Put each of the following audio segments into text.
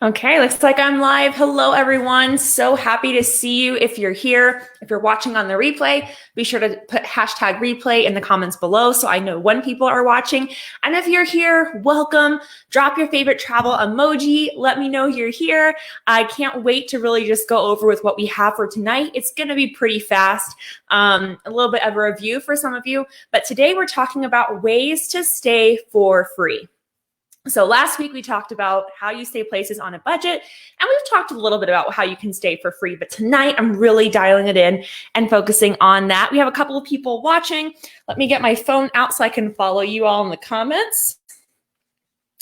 Okay, looks like I'm live. Hello, everyone. So happy to see you. If you're here, if you're watching on the replay, be sure to put hashtag replay in the comments below so I know when people are watching. And if you're here, welcome. Drop your favorite travel emoji. Let me know you're here. I can't wait to really just go over with what we have for tonight. It's going to be pretty fast, a little bit of a review for some of you. But today we're talking about ways to stay for free. So last week we talked about how you stay places on a budget, and we've talked a little bit about how you can stay for free. But tonight I'm really dialing it in and focusing on that. We have a couple of people watching. Let me get my phone out so I can follow you all in the comments.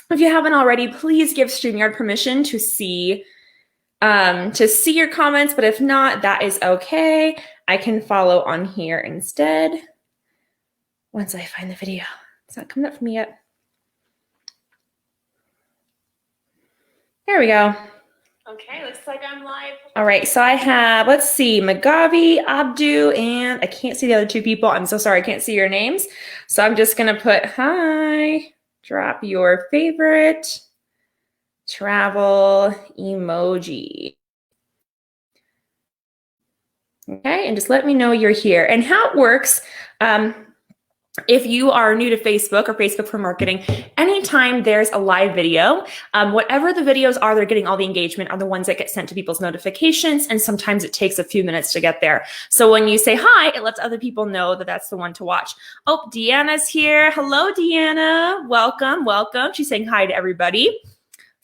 If you haven't already, please give StreamYard permission to see your comments. But if not, that is okay. I can follow on here instead. Once I find the video, it's not coming up for me yet. There we go. Okay, looks like I'm live. All right, so I have, let's see, Magavi, Abdu, and I can't see the other two people. I'm so sorry, I can't see your names. So I'm just gonna put hi, drop your favorite travel emoji. Okay, and just let me know you're here. And how it works, if you are new to Facebook or Facebook for Marketing, anytime there's a live video, whatever the videos are, they're getting all the engagement are the ones that get sent to people's notifications. And sometimes it takes a few minutes to get there. So when you say hi, it lets other people know that that's the one to watch. Oh, Deanna's here. Hello, Deanna. Welcome, welcome. She's saying hi to everybody.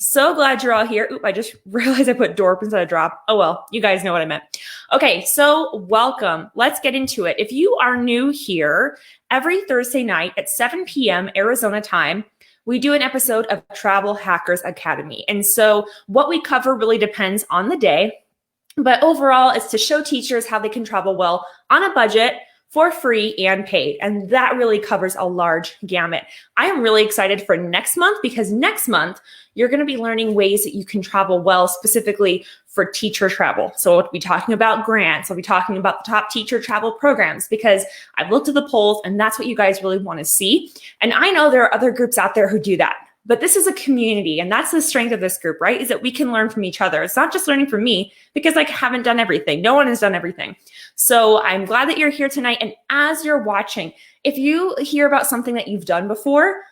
So glad you're all here. Oop, I just realized I put dorp instead of drop. Oh, well, you guys know what I meant. Okay, so welcome. Let's get into it. If you are new here, every Thursday night at 7 p.m. Arizona time, we do an episode of Travel Hackers Academy. And so what we cover really depends on the day, but overall it's to show teachers how they can travel well on a budget, for free and paid. And that really covers a large gamut. I am really excited for next month because next month, you're going to be learning ways that you can travel well, specifically for teacher travel. So we'll be talking about grants. I'll be talking about the top teacher travel programs because I've looked at the polls and that's what you guys really want to see. And I know there are other groups out there who do that. But this is a community, and that's the strength of this group, right? Is that we can learn from each other. It's not just learning from me because I haven't done everything. No one has done everything. So I'm glad that you're here tonight. And as you're watching, if you hear about something that you've done before,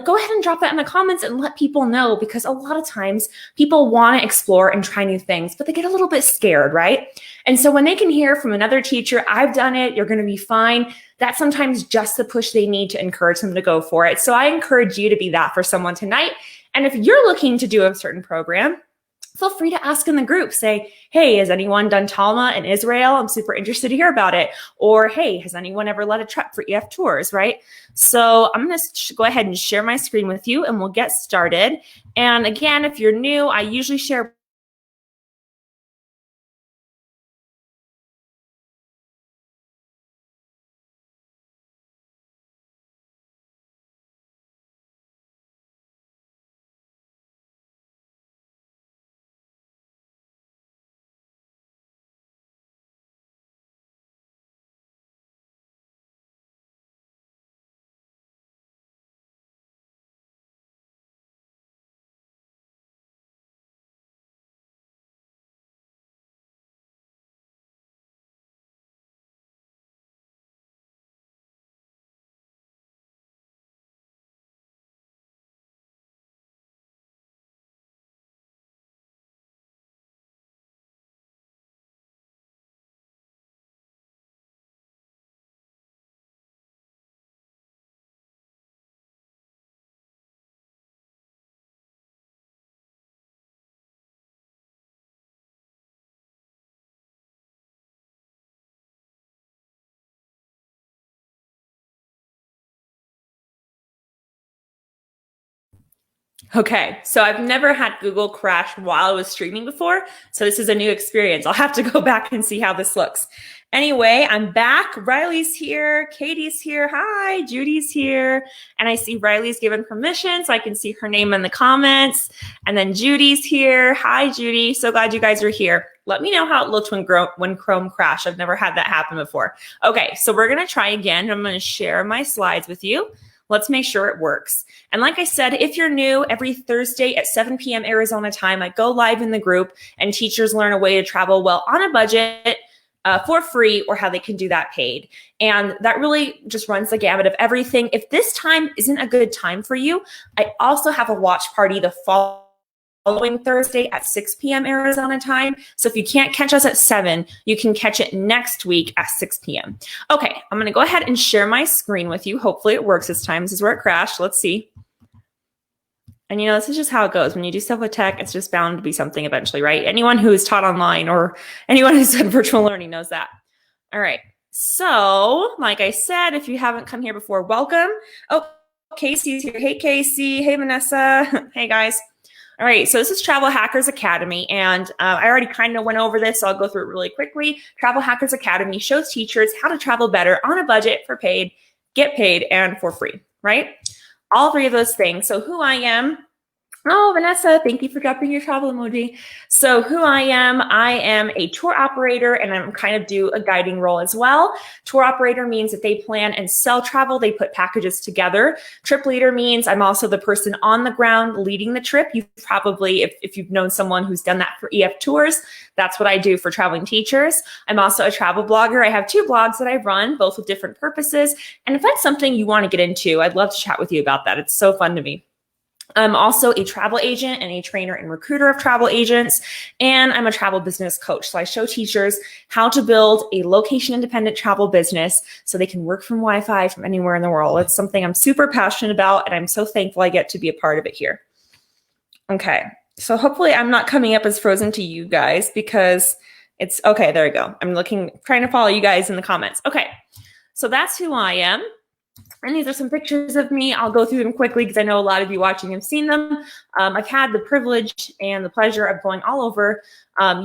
go ahead and drop that in the comments and let people know, because a lot of times people want to explore and try new things, but they get a little bit scared, right? And so when they can hear from another teacher, I've done it, you're going to be fine, that's sometimes just the push they need to encourage them to go for it. So I encourage you to be that for someone tonight. And if you're looking to do a certain program, feel free to ask in the group. Say, hey, has anyone done Talma in Israel? I'm super interested to hear about it. Or, hey, has anyone ever led a trip for EF Tours, right? So I'm going to go ahead and share my screen with you and we'll get started. And again, if you're new, I usually share Okay, so I've never had Google crash while I was streaming before, so this is a new experience. I'll have to go back and see how this looks. Anyway, I'm back. Riley's here, Katie's here, hi, Judy's here, and I see Riley's given permission, so I can see her name in the comments, and then Judy's here. Hi, Judy, so glad you guys are here. Let me know how it looked when Chrome crashed. I've never had that happen before. Okay, so we're gonna try again. I'm gonna share my slides with you. Let's make sure it works. And like I said, if you're new, every Thursday at 7 p.m. Arizona time, I go live in the group and teachers learn a way to travel well on a budget, for free, or how they can do that paid. And that really just runs the gamut of everything. If this time isn't a good time for you, I also have a watch party the following Thursday at 6 p.m. Arizona time. So if you can't catch us at 7, you can catch it next week at 6 p.m. Okay, I'm going to go ahead and share my screen with you. Hopefully it works this time. This is where it crashed. Let's see. And this is just how it goes. When you do stuff with tech, it's just bound to be something eventually, right? Anyone who is taught online or anyone who's done virtual learning knows that. All right. So, like I said, if you haven't come here before, welcome. Oh, Casey's here. Hey, Casey. Hey, Vanessa. Hey, guys. All right. So this is Travel Hackers Academy. And I already kind of went over this, so I'll go through it really quickly. Travel Hackers Academy shows teachers how to travel better on a budget, for paid, get paid, and for free, right? All three of those things. So who I am. Oh, Vanessa, thank you for dropping your travel emoji. So who I am a tour operator, and I'm kind of do a guiding role as well. Tour operator means that they plan and sell travel. They put packages together. Trip leader means I'm also the person on the ground leading the trip. You've probably, if you've known someone who's done that for EF tours, that's what I do for traveling teachers. I'm also a travel blogger. I have 2 blogs that I run, both with different purposes. And if that's something you want to get into, I'd love to chat with you about that. It's so fun to me. I'm also a travel agent and a trainer and recruiter of travel agents, and I'm a travel business coach. So I show teachers how to build a location-independent travel business so they can work from Wi-Fi from anywhere in the world. It's something I'm super passionate about, and I'm so thankful I get to be a part of it here. Okay, so hopefully I'm not coming up as frozen to you guys because it's, okay, there we go. I'm trying to follow you guys in the comments. Okay, so that's who I am. And these are some pictures of me. I'll go through them quickly because I know a lot of you watching have seen them. I've had the privilege and the pleasure of going all over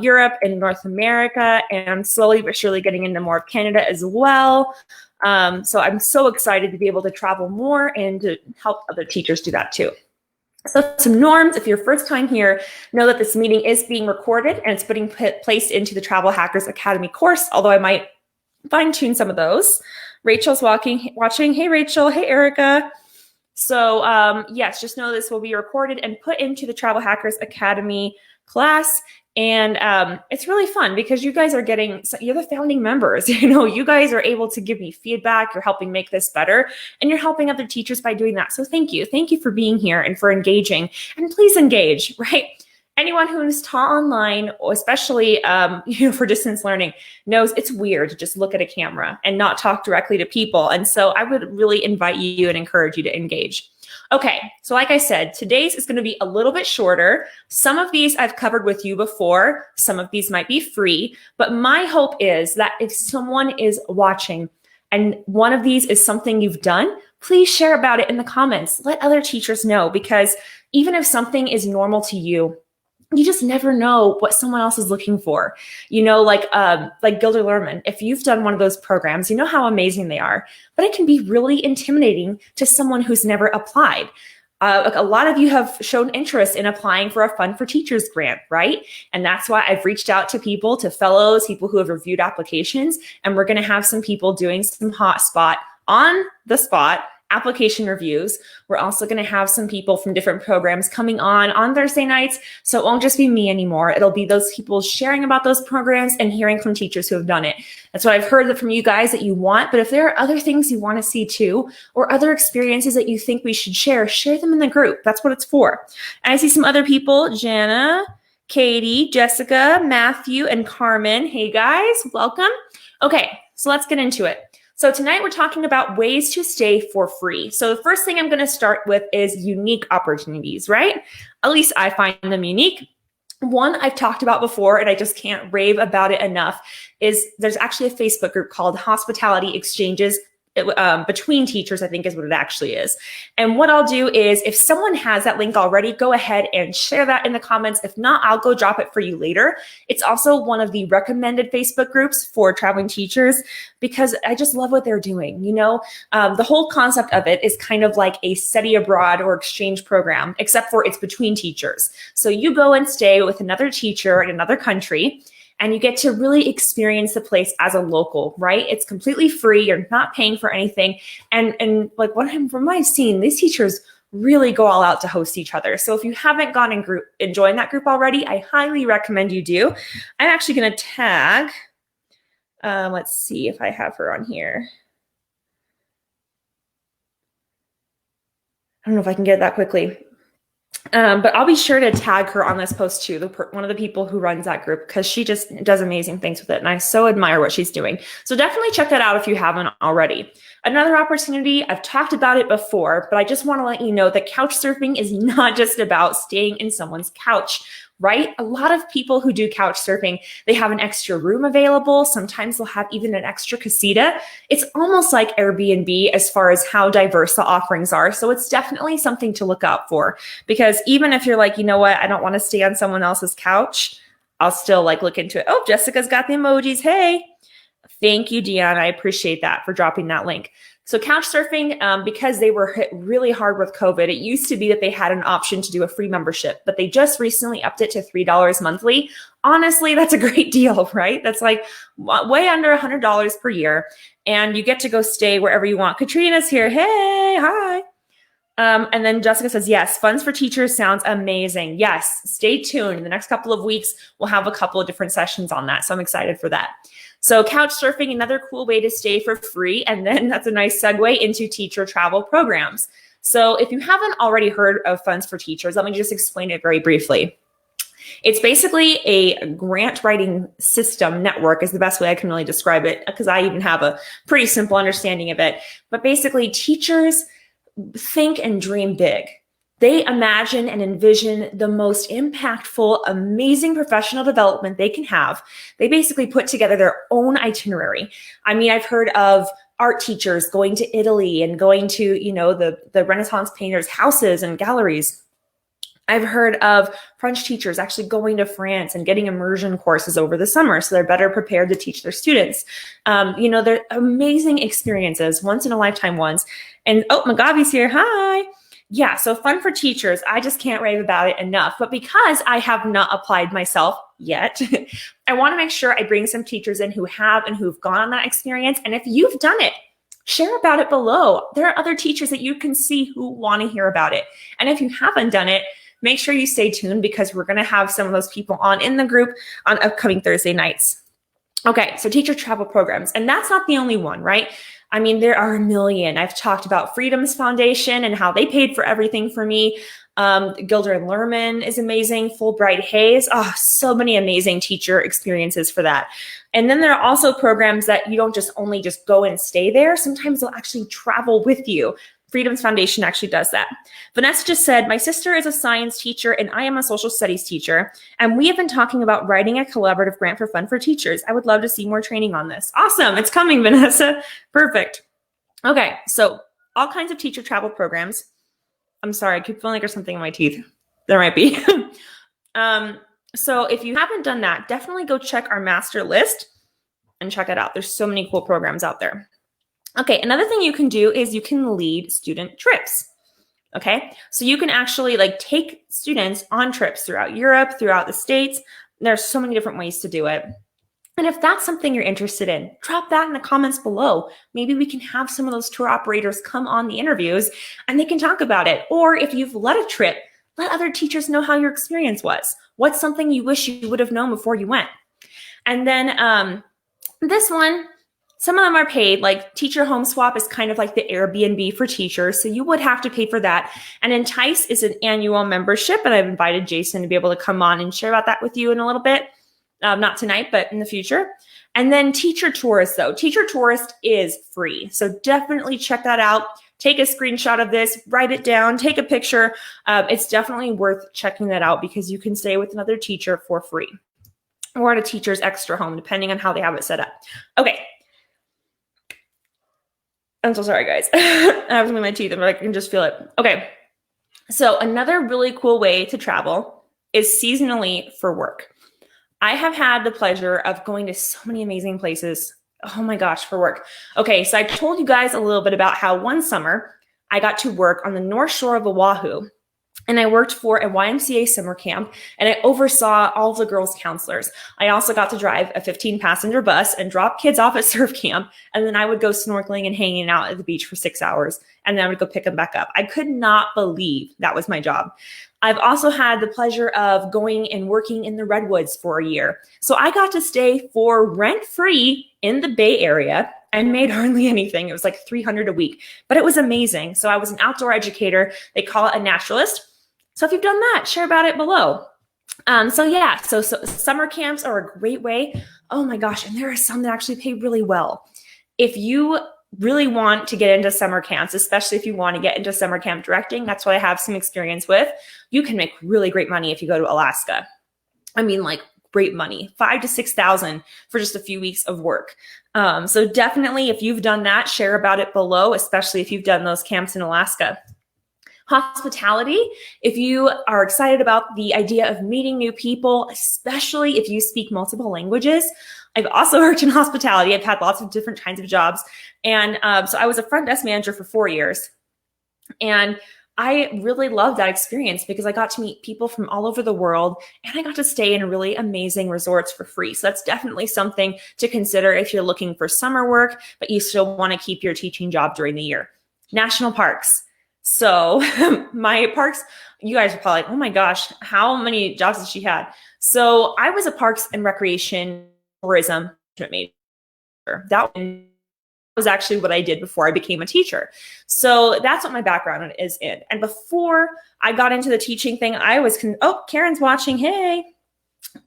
Europe and North America, and slowly but surely getting into more of Canada as well. So I'm so excited to be able to travel more and to help other teachers do that too. So some norms, if you're first time here, know that this meeting is being recorded and it's being placed into the Travel Hackers Academy course, although I might fine tune some of those. Rachel's watching. Hey, Rachel. Hey, Erica. So yes, just know this will be recorded and put into the Travel Hackers Academy class. And it's really fun because you guys are you're the founding members. You guys are able to give me feedback. You're helping make this better, and you're helping other teachers by doing that. So thank you. Thank you for being here and for engaging. And please engage, right? Anyone who's taught online, especially for distance learning, knows it's weird to just look at a camera and not talk directly to people. And so I would really invite you and encourage you to engage. Okay, so like I said, today's is going to be a little bit shorter. Some of these I've covered with you before. Some of these might be free. But my hope is that if someone is watching and one of these is something you've done, please share about it in the comments. Let other teachers know, because even if something is normal to you, you just never know what someone else is looking for. Like Gilder Lerman, if you've done one of those programs, you know how amazing they are, but it can be really intimidating to someone who's never applied. A lot of you have shown interest in applying for a Fun for Teachers grant, right? And that's why I've reached out to people, to fellows, people who have reviewed applications, and we're gonna have some people doing some hotspot on the spot application reviews. We're also going to have some people from different programs coming on Thursday nights. So it won't just be me anymore. It'll be those people sharing about those programs and hearing from teachers who have done it. That's what I've heard from you guys that you want. But if there are other things you want to see too, or other experiences that you think we should share them in the group. That's what it's for. And I see some other people, Jana, Katie, Jessica, Matthew, and Carmen. Hey guys, welcome. Okay, so let's get into it. So tonight we're talking about ways to stay for free. So the first thing I'm going to start with is unique opportunities, right? At least I find them unique. One I've talked about before, and I just can't rave about it enough, is there's actually a Facebook group called Hospitality Exchanges between teachers, I think is what it actually is. And what I'll do is, if someone has that link already, go ahead and share that in the comments. If not, I'll go drop it for you later. It's also one of the recommended Facebook groups for traveling teachers because I just love what they're doing. The whole concept of it is kind of like a study abroad or exchange program, except for it's between teachers. So you go and stay with another teacher in another country, and you get to really experience the place as a local, right? It's completely free. You're not paying for anything. And like from what I've seen, these teachers really go all out to host each other. So if you haven't gone and joined that group already, I highly recommend you do. I'm actually going to tag, let's see if I have her on here. I don't know if I can get it that quickly. But I'll be sure to tag her on this post too, one of the people who runs that group, because she just does amazing things with it. And I so admire what she's doing. So definitely check that out if you haven't already. Another opportunity, I've talked about it before, but I just want to let you know that couch surfing is not just about staying in someone's couch, right? A lot of people who do couch surfing, they have an extra room available. Sometimes they'll have even an extra casita. It's almost like Airbnb as far as how diverse the offerings are. So it's definitely something to look out for, because even if you're like, you know what, I don't want to stay on someone else's couch, I'll still like look into it. Oh, Jessica's got the emojis. Hey, thank you, Deanna. I appreciate that for dropping that link. So couch surfing, because they were hit really hard with COVID, it used to be that they had an option to do a free membership, but they just recently upped it to $3 monthly. Honestly, that's a great deal, right? That's like way under $100 per year. And you get to go stay wherever you want. Katrina's here. Hey, hi. And then Jessica says, yes, Funds for Teachers sounds amazing. Yes, stay tuned. In the next couple of weeks, we'll have a couple of different sessions on that. So I'm excited for that. So couch surfing, another cool way to stay for free. And then that's a nice segue into teacher travel programs. So if you haven't already heard of Funds for Teachers, let me just explain it very briefly. It's basically a grant writing system network is the best way I can really describe it, because I even have a pretty simple understanding of it. But basically, teachers think and dream big. They imagine and envision the most impactful, amazing professional development they can have. They basically put together their own itinerary. I mean, I've heard of art teachers going to Italy and going to, you know, the Renaissance painters' houses and galleries. I've heard of French teachers actually going to France and getting immersion courses over the summer, so they're better prepared to teach their students. You know, they're amazing experiences, once in a lifetime ones. And oh, Magabi's here. Hi. Yeah, so Fun for Teachers, I just can't rave about it enough. But because I have not applied myself yet, I want to make sure I bring some teachers in who have and who've gone on that experience. And if you've done it, share about it below. There are other teachers that you can see who want to hear about it. And if you haven't done it, make sure you stay tuned, because we're going to have some of those people on in the group on upcoming Thursday nights. Okay, so teacher travel programs. And that's not the only one, right? I mean, there are a million. I've talked about Freedom's Foundation and how they paid for everything for me. Gilder and Lerman is amazing. Fulbright Hayes. Oh, so many amazing teacher experiences for that. And then there are also programs that you don't just only just go and stay there. Sometimes they'll actually travel with you. Freedom's Foundation actually does that. Vanessa just said, my sister is a science teacher and I am a social studies teacher. And we have been talking about writing a collaborative grant for Fun for Teachers. I would love to see more training on this. Awesome. It's coming, Vanessa. Perfect. Okay. So all kinds of teacher travel programs. I'm sorry. I keep feeling like there's something in my teeth. There might be. So if you haven't done that, definitely go check our master list and check it out. There's so many cool programs out there. Okay, another thing you can do is you can lead student trips. Okay, so you can actually like take students on trips throughout Europe, throughout the States. There's so many different ways to do it. And if that's something you're interested in, drop that in the comments below. Maybe we can have some of those tour operators come on the interviews and they can talk about it. Or if you've led a trip, let other teachers know how your experience was. What's something you wish you would have known before you went? And then this one, some of them are paid, like Teacher Home Swap is kind of like the Airbnb for teachers. So you would have to pay for that. And Entice is an annual membership. And I've invited Jason to be able to come on and share about that with you in a little bit. Not tonight, but in the future. And then Teacher Tourist, though. Teacher Tourist is free. So definitely check that out. Take a screenshot of this, write it down, take a picture. It's definitely worth checking that out because you can stay with another teacher for free or at a teacher's extra home, depending on how they have it set up. Okay. I'm so sorry, guys. I have something in my teeth and I can just feel it. Okay. So another really cool way to travel is seasonally for work. I have had the pleasure of going to so many amazing places. Oh my gosh, for work. Okay, so I told you guys a little bit about how one summer I got to work on the North Shore of Oahu. And I worked for a YMCA summer camp, and I oversaw all of the girls' counselors. I also got to drive a 15-passenger bus and drop kids off at surf camp, and then I would go snorkeling and hanging out at the beach for 6 hours, and then I would go pick them back up. I could not believe that was my job. I've also had the pleasure of going and working in the Redwoods for a year. So I got to stay for rent-free in the Bay Area. I made hardly anything. It was like $300 a week, but it was amazing. So I was an outdoor educator. They call it a naturalist. So if you've done that, share about it below. So summer camps are a great way. Oh my gosh, and there are some that actually pay really well. If you really want to get into summer camps, especially if you want to get into summer camp directing, that's what I have some experience with. You can make really great money if you go to Alaska. I mean, like great money, $5,000 to $6,000 for just a few weeks of work. So definitely, if you've done that, share about it below, especially if you've done those camps in Alaska. Hospitality, if you are excited about the idea of meeting new people, especially if you speak multiple languages. I've also worked in hospitality. I've had lots of different kinds of jobs. And so I was a front desk manager for 4 years. And I really loved that experience because I got to meet people from all over the world, and I got to stay in really amazing resorts for free. So that's definitely something to consider if you're looking for summer work, but you still want to keep your teaching job during the year. National parks. So my parks, you guys are probably like, oh my gosh, how many jobs has she had? So I was a parks and recreation tourism major. That was actually what I did before I became a teacher. So that's what my background is in. And before I got into the teaching thing, I was, oh, Karen's watching. Hey,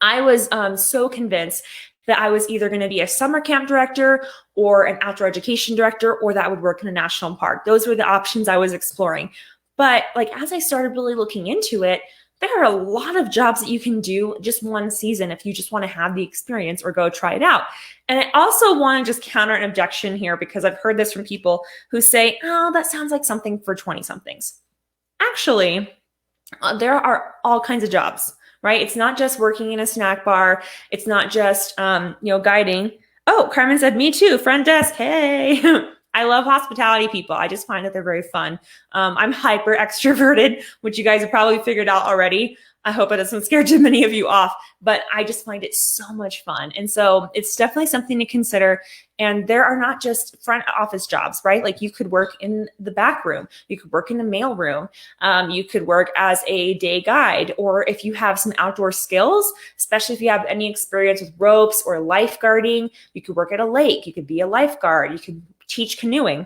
I was so convinced that I was either going to be a summer camp director or an outdoor education director, or that I would work in a national park. Those were the options I was exploring. But like, as I started really looking into it, there are a lot of jobs that you can do just one season if you just want to have the experience or go try it out. And I also want to just counter an objection here, because I've heard this from people who say, oh, that sounds like something for 20-somethings. Actually, there are all kinds of jobs, right? It's not just working in a snack bar. It's not just, guiding. Oh, Carmen said, me too, front desk, hey. I love hospitality people. I just find that they're very fun. I'm hyper extroverted, which you guys have probably figured out already. I hope it doesn't scare too many of you off, but I just find it so much fun. And so it's definitely something to consider. And there are not just front office jobs, right? Like you could work in the back room. You could work in the mail room. You could work as a day guide, or if you have some outdoor skills, especially if you have any experience with ropes or lifeguarding, you could work at a lake. You could be a lifeguard. You could teach canoeing.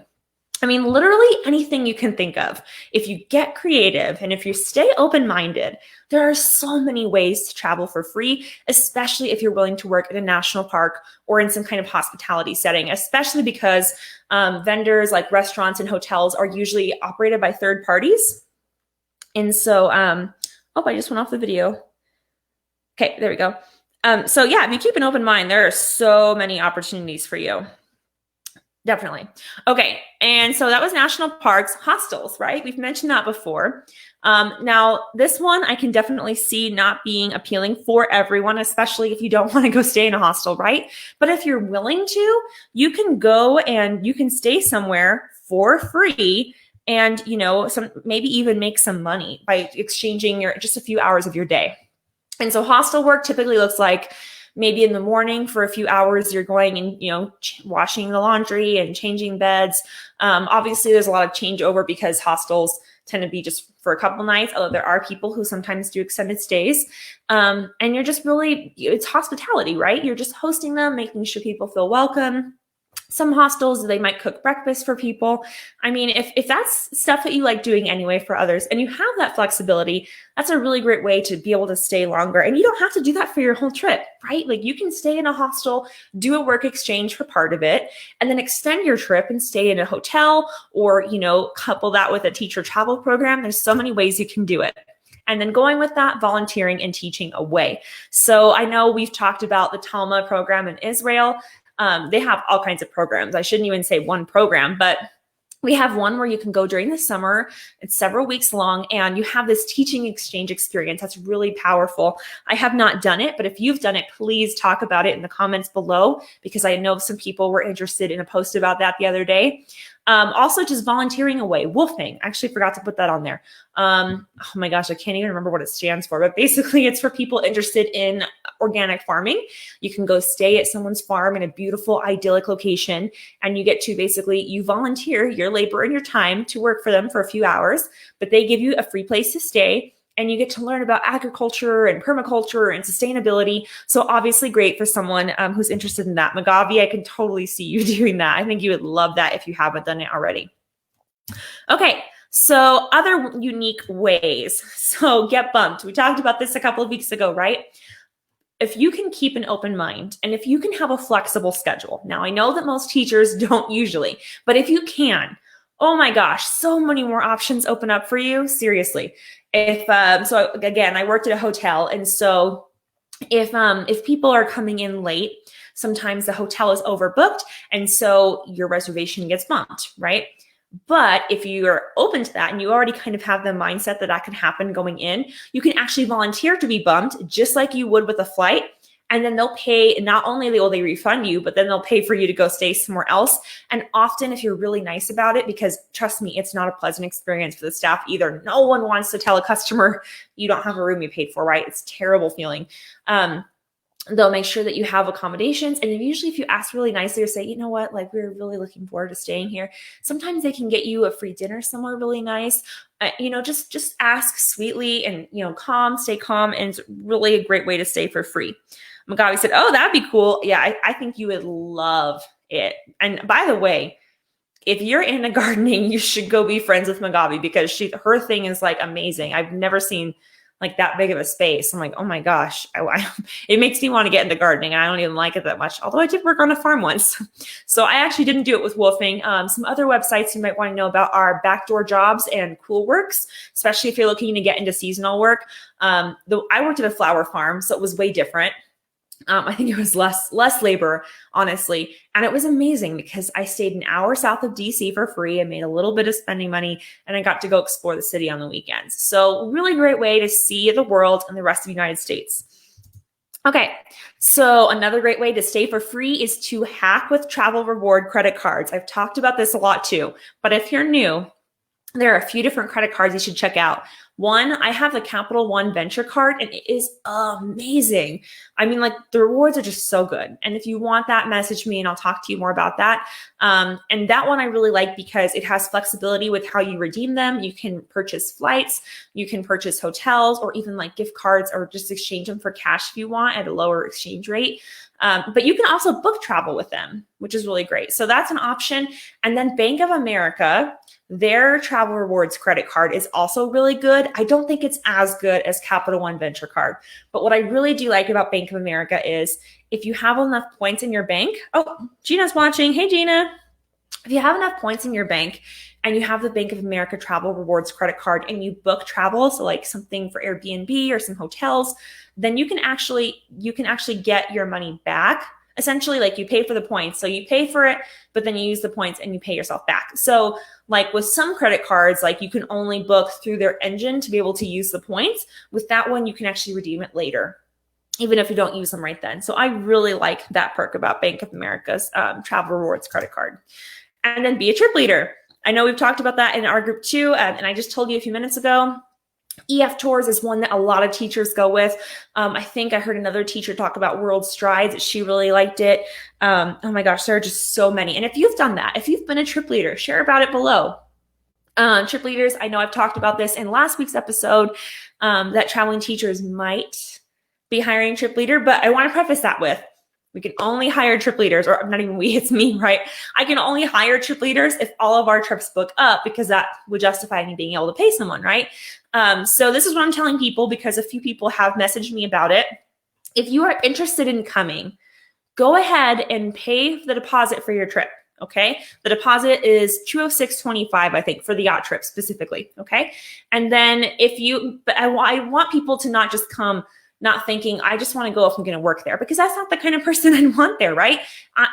I mean, literally anything you can think of. If you get creative and if you stay open-minded, there are so many ways to travel for free, especially if you're willing to work at a national park or in some kind of hospitality setting, especially because vendors like restaurants and hotels are usually operated by third parties. And so, I just went off the video. Okay, there we go. So yeah, if you keep an open mind, there are so many opportunities for you. Definitely. Okay. And so that was national parks, hostels, right? We've mentioned that before. Now, this one I can definitely see not being appealing for everyone, especially if you don't want to go stay in a hostel, right? But if you're willing to, you can go and you can stay somewhere for free and, maybe even make some money by exchanging just a few hours of your day. And so hostel work typically looks like maybe in the morning for a few hours, you're going and, washing the laundry and changing beds. Obviously, there's a lot of changeover because hostels tend to be just for a couple nights, although there are people who sometimes do extended stays. And you're just really, it's hospitality, right? You're just hosting them, making sure people feel welcome. Some hostels, they might cook breakfast for people. I mean, if that's stuff that you like doing anyway for others and you have that flexibility, that's a really great way to be able to stay longer. And you don't have to do that for your whole trip, right? Like you can stay in a hostel, do a work exchange for part of it, and then extend your trip and stay in a hotel or, couple that with a teacher travel program. There's so many ways you can do it. And then going with that, volunteering and teaching away. So I know we've talked about the Talma program in Israel. They have all kinds of programs. I shouldn't even say one program, but we have one where you can go during the summer. It's several weeks long and you have this teaching exchange experience. That's really powerful. I have not done it, but if you've done it, please talk about it in the comments below because I know some people were interested in a post about that the other day. Also just volunteering away, wolfing. I actually forgot to put that on there. Oh my gosh, I can't even remember what it stands for, but basically it's for people interested in organic farming. You can go stay at someone's farm in a beautiful, idyllic location, and you get to basically, you volunteer your labor and your time to work for them for a few hours, but they give you a free place to stay. And you get to learn about agriculture and permaculture and sustainability. So obviously great for someone who's interested in that. Magavi, I can totally see you doing that. I think you would love that if you haven't done it already. Okay, so other unique ways. So get bumped. We talked about this a couple of weeks ago, right? If you can keep an open mind and if you can have a flexible schedule. Now, I know that most teachers don't usually, but if you can, oh my gosh, so many more options open up for you. Seriously. So again, I worked at a hotel. And so if people are coming in late, sometimes the hotel is overbooked. And so your reservation gets bumped, right? But if you're open to that and you already kind of have the mindset that can happen going in, you can actually volunteer to be bumped just like you would with a flight. And then they'll pay, not only will they refund you, but then they'll pay for you to go stay somewhere else. And often if you're really nice about it, because trust me, it's not a pleasant experience for the staff either. No one wants to tell a customer you don't have a room you paid for, right? It's a terrible feeling. They'll make sure that you have accommodations. And then usually if you ask really nicely or say, you know what, like we're really looking forward to staying here. Sometimes they can get you a free dinner somewhere really nice. Just ask sweetly and, stay calm. And it's really a great way to stay for free. Magavi said, oh, that'd be cool. Yeah, I think you would love it. And by the way, if you're into gardening, you should go be friends with Magavi because her thing is like amazing. I've never seen like that big of a space. I'm like, oh my gosh, it makes me want to get into gardening. I don't even like it that much. Although I did work on a farm once. So I actually didn't do it with wolfing. Some other websites you might want to know about are Backdoor Jobs and Cool Works, especially if you're looking to get into seasonal work. I worked at a flower farm, so it was way different. I think it was less labor, honestly. And it was amazing because I stayed an hour south of DC for free. I made a little bit of spending money and I got to go explore the city on the weekends. So really great way to see the world and the rest of the United States. Okay, so another great way to stay for free is to hack with travel reward credit cards. I've talked about this a lot too, but if you're new, there are a few different credit cards you should check out. One, I have the Capital One Venture card and it is amazing. I mean, like the rewards are just so good. And if you want that, message me and I'll talk to you more about that. And that one I really like because it has flexibility with how you redeem them. You can purchase flights, you can purchase hotels or even like gift cards or just exchange them for cash if you want at a lower exchange rate. But you can also book travel with them, which is really great. So that's an option. And then Bank of America, their travel rewards credit card is also really good. I don't think it's as good as Capital One Venture card. But what I really do like about Bank of America is if you have enough points in your bank. Oh, Gina's watching. Hey, Gina. If you have enough points in your bank and you have the Bank of America travel rewards credit card and you book travel, so like something for Airbnb or some hotels, then you can actually get your money back. Essentially, like you pay for the points. So you pay for it, but then you use the points and you pay yourself back. So like with some credit cards, like you can only book through their engine to be able to use the points. With that one, you can actually redeem it later, even if you don't use them right then. So I really like that perk about Bank of America's travel rewards credit card. And then be a trip leader. I know we've talked about that in our group too. And I just told you a few minutes ago, EF Tours is one that a lot of teachers go with. I think I heard another teacher talk about World Strides. She really liked it. Oh my gosh, there are just so many. And if you've done that, if you've been a trip leader, share about it below. Trip leaders, I know I've talked about this in last week's episode, that traveling teachers might be hiring a trip leader, but I want to preface that with, we can only hire trip leaders, or not even we, it's me, right? I can only hire trip leaders if all of our trips book up because that would justify me being able to pay someone, right? So this is what I'm telling people because a few people have messaged me about it. If you are interested in coming, go ahead and pay the deposit for your trip, okay? The deposit is $206.25, I think, for the yacht trip specifically, okay? And then but I want people to not just come not thinking, I just want to go if I'm going to work there, because that's not the kind of person I want there, right?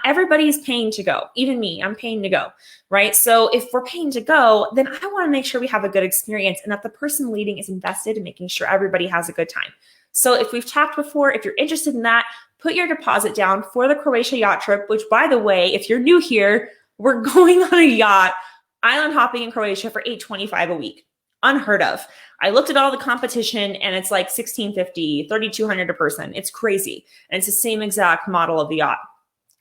Everybody's paying to go. Even me, I'm paying to go, right? So if we're paying to go, then I want to make sure we have a good experience and that the person leading is invested in making sure everybody has a good time. So if we've talked before, if you're interested in that, put your deposit down for the Croatia yacht trip, which by the way, if you're new here, We're going on a yacht, island hopping in Croatia for $825 a week. Unheard of. I looked at all the competition and it's like $1,650, $3,200 a person. It's crazy. And it's the same exact model of the yacht.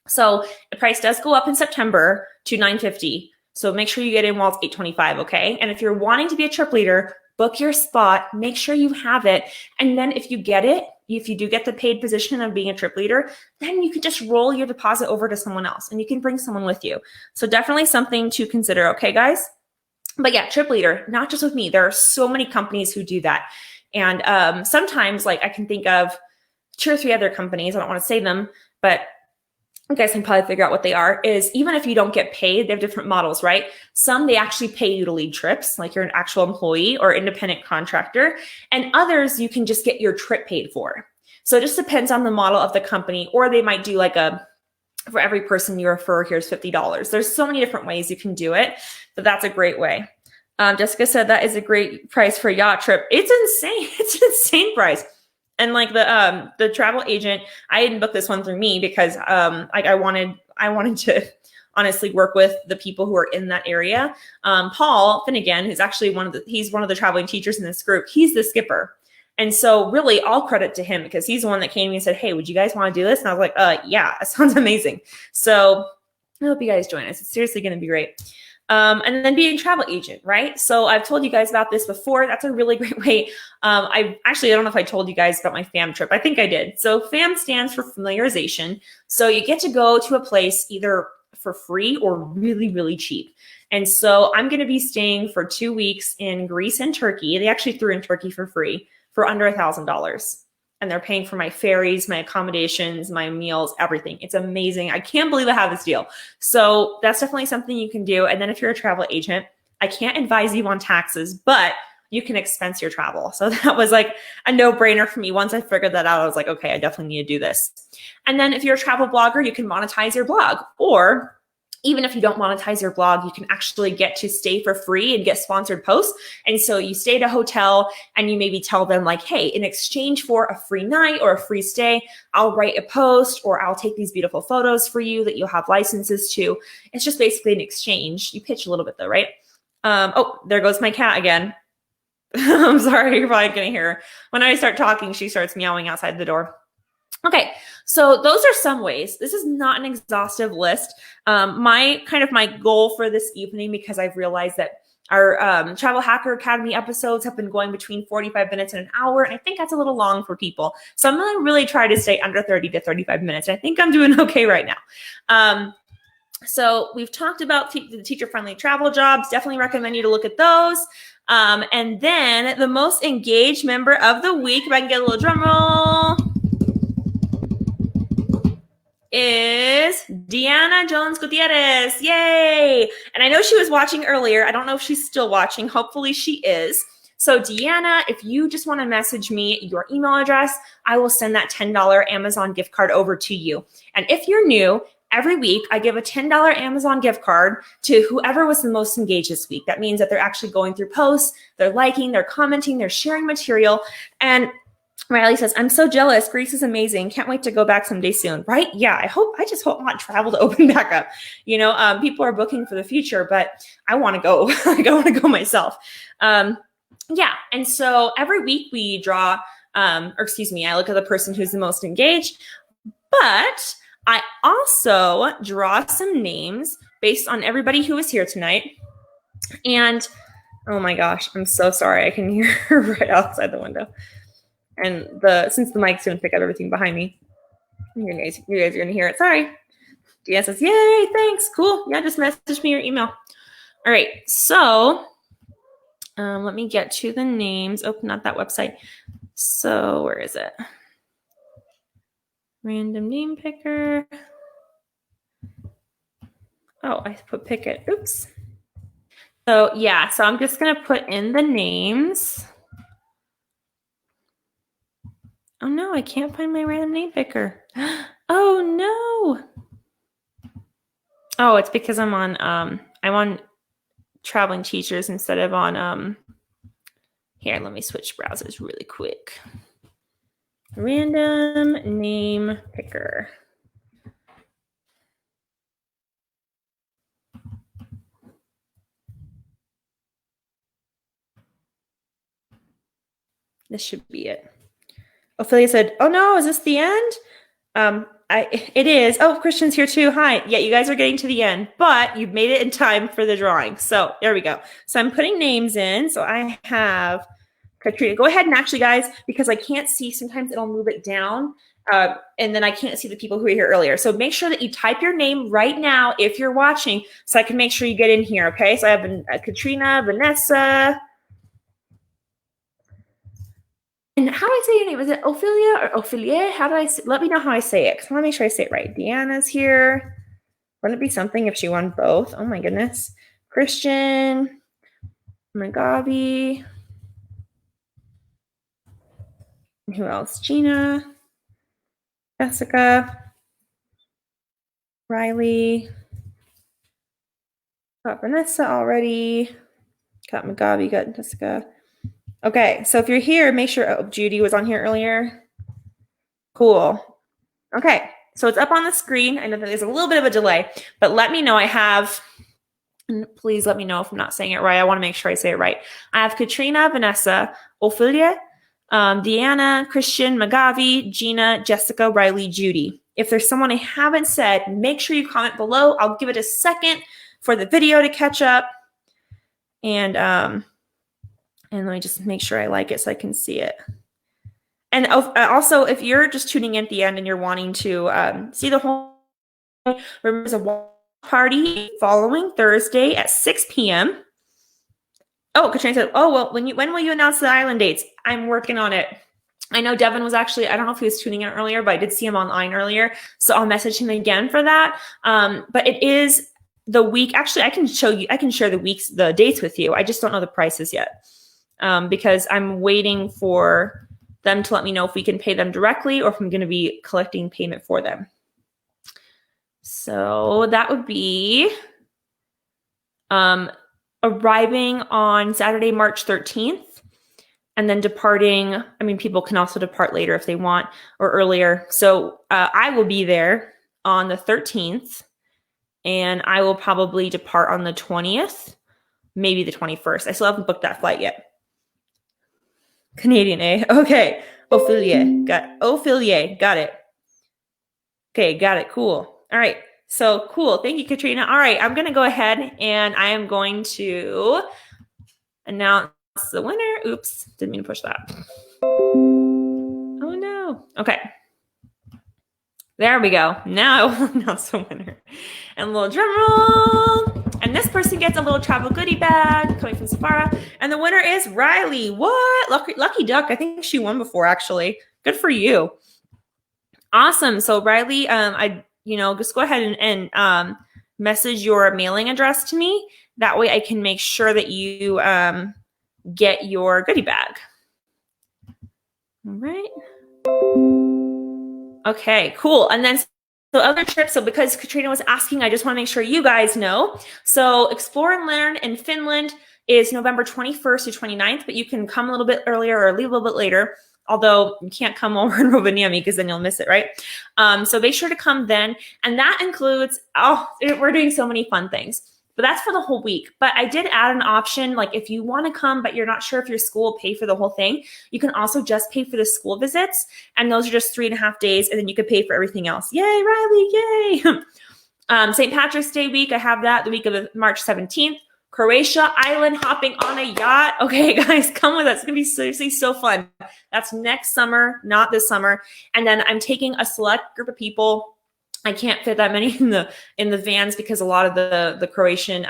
So the price does go up in September to $950. So make sure you get in while it's $825, okay? And if you're wanting to be a trip leader, book your spot, make sure you have it. And then if you get it, if you do get the paid position of being a trip leader, then you can just roll your deposit over to someone else and you can bring someone with you. So definitely something to consider, okay, guys? But yeah, trip leader, not just with me. There are so many companies who do that. And sometimes, like, I can think of 2 or 3 other companies. I don't want to say them, but you guys can probably figure out what they are, is even if you don't get paid, they have different models, right? Some, they actually pay you to lead trips, like you're an actual employee or independent contractor. And others, you can just get your trip paid for. So it just depends on the model of the company, or they might do like for every person you refer, here's $50. There's so many different ways you can do it, but that's a great way. Jessica said that is a great price for a yacht trip. It's insane. It's an insane price. And like the travel agent, I didn't book this one through me because like I wanted to honestly work with the people who are in that area. Paul Finnegan is actually he's one of the traveling teachers in this group. He's the skipper. And so really all credit to him because he's the one that came to me and said, hey, would you guys want to do this? And I was like, yeah, that sounds amazing. So I hope you guys join us. It's seriously going to be great. And then being a travel agent, right? So I've told you guys about this before. That's a really great way. I don't know if I told you guys about my FAM trip. I think I did. So FAM stands for familiarization. So you get to go to a place either for free or really, really cheap. And so I'm going to be staying for 2 weeks in Greece and Turkey. They actually threw in Turkey for free for under $1,000. And they're paying for my ferries, my accommodations, my meals, everything. It's amazing. I can't believe I have this deal. So that's definitely something you can do. And then if you're a travel agent, I can't advise you on taxes, but you can expense your travel. So that was like a no-brainer for me. Once I figured that out, I was like, okay, I definitely need to do this. And then if you're a travel blogger, you can monetize your blog. Or even if you don't monetize your blog, you can actually get to stay for free and get sponsored posts. And so you stay at a hotel and you maybe tell them like, hey, in exchange for a free night or a free stay, I'll write a post or I'll take these beautiful photos for you that you'll have licenses to. It's just basically an exchange. You pitch a little bit though, right? Oh, there goes my cat again. I'm sorry, you're probably gonna hear her. When I start talking, she starts meowing outside the door. Okay, so those are some ways. This is not an exhaustive list. My goal for this evening, because I've realized that our Travel Hacker Academy episodes have been going between 45 minutes and an hour, and I think that's a little long for people. So I'm going to really try to stay under 30 to 35 minutes. I think I'm doing okay right now. So we've talked about the teacher-friendly travel jobs. Definitely recommend you to look at those. And then the most engaged member of the week, if I can get a little drum roll, is Deanna Jones Gutierrez. Yay! And I know she was watching earlier. I don't know if she's still watching. Hopefully she is. So Deanna, if you just want to message me your email address, I will send that $10 Amazon gift card over to you. And if you're new, every week I give a $10 Amazon gift card to whoever was the most engaged this week. That means that they're actually going through posts, they're liking, they're commenting, they're sharing material. And Riley says, I'm so jealous. Greece is amazing. Can't wait to go back someday soon. Right? Yeah, I just want travel to open back up. You know, people are booking for the future, but I want to go. I want to go myself. Yeah. And so every week we draw, I look at the person who's the most engaged, but I also draw some names based on everybody who is here tonight. And oh my gosh, I'm so sorry. I can hear her right outside the window. And since the mic's going to pick up everything behind me, you guys are going to hear it. Sorry. Deanna says, yay, thanks. Cool. Yeah, just message me your email. All right. So let me get to the names. Oh, not that website. So where is it? Random name picker. Oh, I put pick it. Oops. So yeah, so I'm just going to put in the names. Oh no, I can't find my random name picker. Oh no. Oh, it's because I'm on traveling teachers instead of on here, let me switch browsers really quick. Random name picker. This should be it. Ophelia said, oh no, is this the end? It is. Oh, Christian's here too. Hi. Yeah, you guys are getting to the end, but you've made it in time for the drawing. So there we go. So I'm putting names in. So I have Katrina. Go ahead and actually, guys, because I can't see, sometimes it'll move it down. And then I can't see the people who were here earlier. So make sure that you type your name right now if you're watching, so I can make sure you get in here. Okay. So I have Katrina, Vanessa. And how do I say your name? Is it Ophelia or Ophelia? How do I say? Let me know how I say it, because I want to make sure I say it right. Deanna's here. Wouldn't it be something if she won both? Oh my goodness. Christian, Magabi. Who else? Gina, Jessica, Riley. Got Vanessa already. Got Magabi, got Jessica. Okay, so if you're here, make sure, oh, Judy was on here earlier. Cool. Okay, so it's up on the screen. I know that there's a little bit of a delay, but let me know. I have, and please let me know if I'm not saying it right. I want to make sure I say it right. I have Katrina, Vanessa, Ophelia, Deanna, Christian, Magavi, Gina, Jessica, Riley, Judy. If there's someone I haven't said, make sure you comment below. I'll give it a second for the video to catch up. And let me just make sure I like it so I can see it. And also, if you're just tuning in at the end and you're wanting to see the whole, remember there's a watch party following Thursday at 6 p.m. Oh, Katrina said, oh, well, when will you announce the island dates? I'm working on it. I know Devin was actually, I don't know if he was tuning in earlier, but I did see him online earlier. So I'll message him again for that. But it is the week. Actually, I can share the dates with you. I just don't know the prices yet. Because I'm waiting for them to let me know if we can pay them directly or if I'm going to be collecting payment for them. So that would be arriving on Saturday, March 13th, and then departing. I mean, people can also depart later if they want, or earlier. So I will be there on the 13th, and I will probably depart on the 20th, maybe the 21st. I still haven't booked that flight yet. Canadian, eh? Okay. Ophelia. Got it. Okay, got it. Cool. All right. So cool. Thank you, Katrina. All right. I'm going to go ahead and I am going to announce the winner. Oops. Didn't mean to push that. Oh, no. Okay. There we go. Now I will announce the winner. And a little drum roll. And this person gets a little travel goodie bag coming from Safara. And the winner is Riley. What? Lucky duck. I think she won before, actually. Good for you. Awesome. So Riley, just go ahead and message your mailing address to me. That way I can make sure that you get your goodie bag. All right. Okay, cool. And then so other trips, so because Katrina was asking, I just want to make sure you guys know. So Explore and Learn in Finland is November 21st to 29th, but you can come a little bit earlier or leave a little bit later, although you can't come over in Rovaniemi because then you'll miss it, right? So make sure to come then. And that includes, we're doing so many fun things. But that's for the whole week. But I did add an option, like if you want to come, but you're not sure if your school will pay for the whole thing, you can also just pay for the school visits. And those are just 3.5 days. And then you could pay for everything else. Yay, Riley, yay. St. Patrick's Day week, I have that the week of March 17th. Croatia, island hopping on a yacht. Okay, guys, come with us. It's going to be seriously so fun. That's next summer, not this summer. And then I'm taking a select group of people. I can't fit that many in the vans because a lot of the Croatian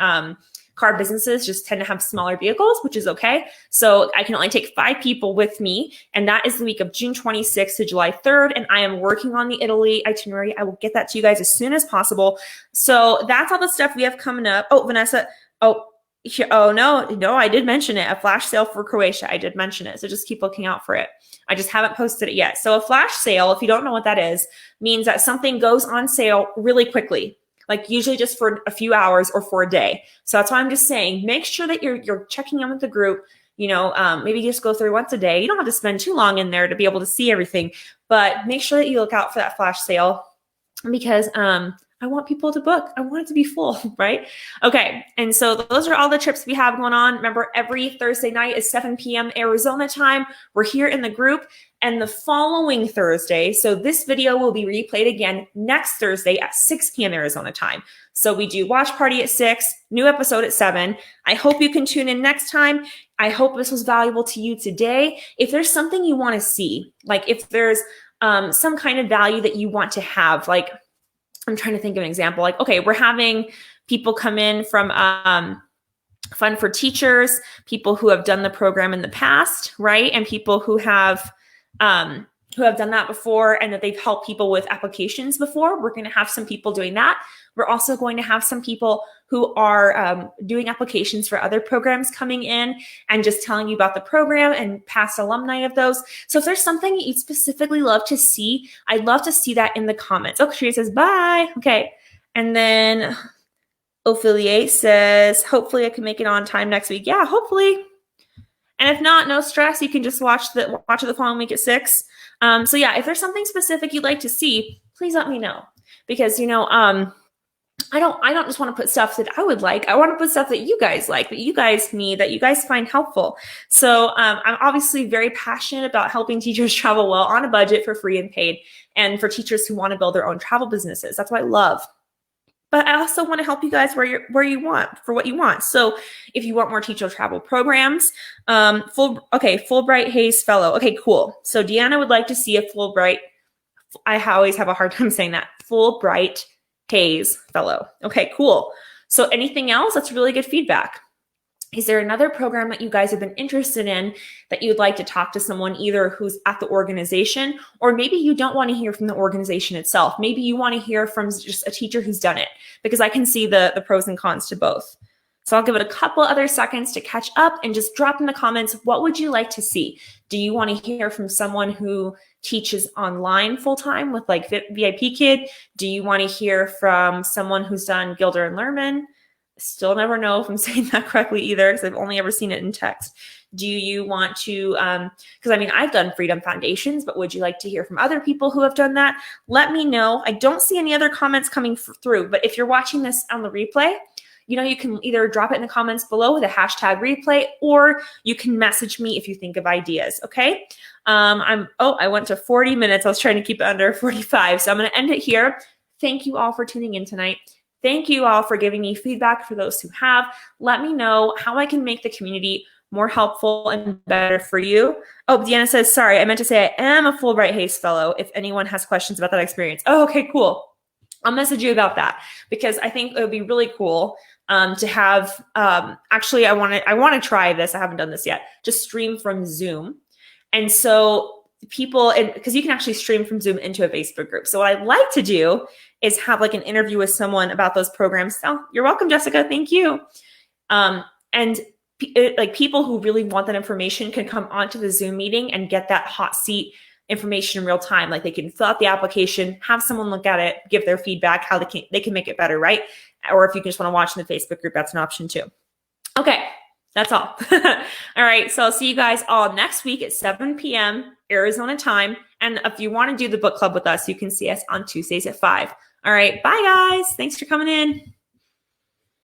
car businesses just tend to have smaller vehicles, which is okay. So I can only take 5 people with me. And that is the week of June 26th to July 3rd. And I am working on the Italy itinerary. I will get that to you guys as soon as possible. So that's all the stuff we have coming up. Oh, Vanessa. No, I did mention it. A flash sale for Croatia. I did mention it. So just keep looking out for it. I just haven't posted it yet. So a flash sale, if you don't know what that is, means that something goes on sale really quickly, like usually just for a few hours or for a day. So that's why I'm just saying, make sure that you're checking in with the group, maybe just go through once a day. You don't have to spend too long in there to be able to see everything, but make sure that you look out for that flash sale because, I'm I want people to book. I want it to be full, right? Okay. And so those are all the trips we have going on. Remember, every Thursday night is 7 p.m. Arizona time. We're here in the group. And the following Thursday, so this video will be replayed again next Thursday at 6 p.m. Arizona time. So we do watch party at 6, new episode at 7. I hope you can tune in next time. I hope this was valuable to you today. If there's something you want to see, like if there's some kind of value that you want to have, like I'm trying to think of an example, like, okay, we're having people come in from Fun for Teachers, people who have done the program in the past, right? And people who have done that before and that they've helped people with applications before. We're going to have some people doing that. We're also going to have some people who are doing applications for other programs coming in and just telling you about the program and past alumni of those. So if there's something you'd specifically love to see, I'd love to see that in the comments. Oh, Katrina says, bye. Okay. And then Ophelia says, hopefully I can make it on time next week. Yeah, hopefully. And if not, no stress. You can just watch it the following week at 6. So yeah, if there's something specific you'd like to see, please let me know. Because, I don't just want to put stuff that I would like. I want to put stuff that you guys like, that you guys need, that you guys find helpful. So I'm obviously very passionate about helping teachers travel well on a budget for free and paid, and for teachers who want to build their own travel businesses. That's what I love. But I also want to help you guys where you want, for what you want. So if you want more teacher travel programs, Fulbright Hayes Fellow. Okay, cool. So Deanna would like to see a Fulbright. I always have a hard time saying that. Fulbright Hayes Fellow. Okay, cool. So anything else? That's really good feedback. Is there another program that you guys have been interested in that you'd like to talk to someone either who's at the organization, or maybe you don't want to hear from the organization itself? Maybe you want to hear from just a teacher who's done it, because I can see the pros and cons to both. So I'll give it a couple other seconds to catch up and just drop in the comments, what would you like to see? Do you want to hear from someone who teaches online full-time with like VIP Kid? Do you want to hear from someone who's done Gilder and Lerman? Still never know if I'm saying that correctly either, because I've only ever seen it in text. Do you want to, because I've done Freedom Foundations, but would you like to hear from other people who have done that? Let me know. I don't see any other comments coming through, but if you're watching this on the replay, you can either drop it in the comments below with a hashtag replay, or you can message me if you think of ideas, okay? I went to 40 minutes. I was trying to keep it under 45, so I'm going to end it here. Thank you all for tuning in tonight. Thank you all for giving me feedback. For those who have, let me know how I can make the community more helpful and better for you. Oh, Deanna says, sorry, I meant to say I am a Fulbright Hayes Fellow if anyone has questions about that experience. Oh, okay, cool. I'll message you about that, because I think it would be really cool to have, actually, I want to try this. I haven't done this yet, just stream from Zoom. And so because you can actually stream from Zoom into a Facebook group. So what I'd like to do is have like an interview with someone about those programs. Oh, you're welcome, Jessica. Thank you. Like people who really want that information can come onto the Zoom meeting and get that hot seat information in real time. Like they can fill out the application, have someone look at it, give their feedback, how they can make it better, right? Or if you just want to watch in the Facebook group, that's an option too. Okay, that's all. All right, so I'll see you guys all next week at 7 p.m. Arizona time. And if you want to do the book club with us, you can see us on Tuesdays at 5. All right, bye guys. Thanks for coming in.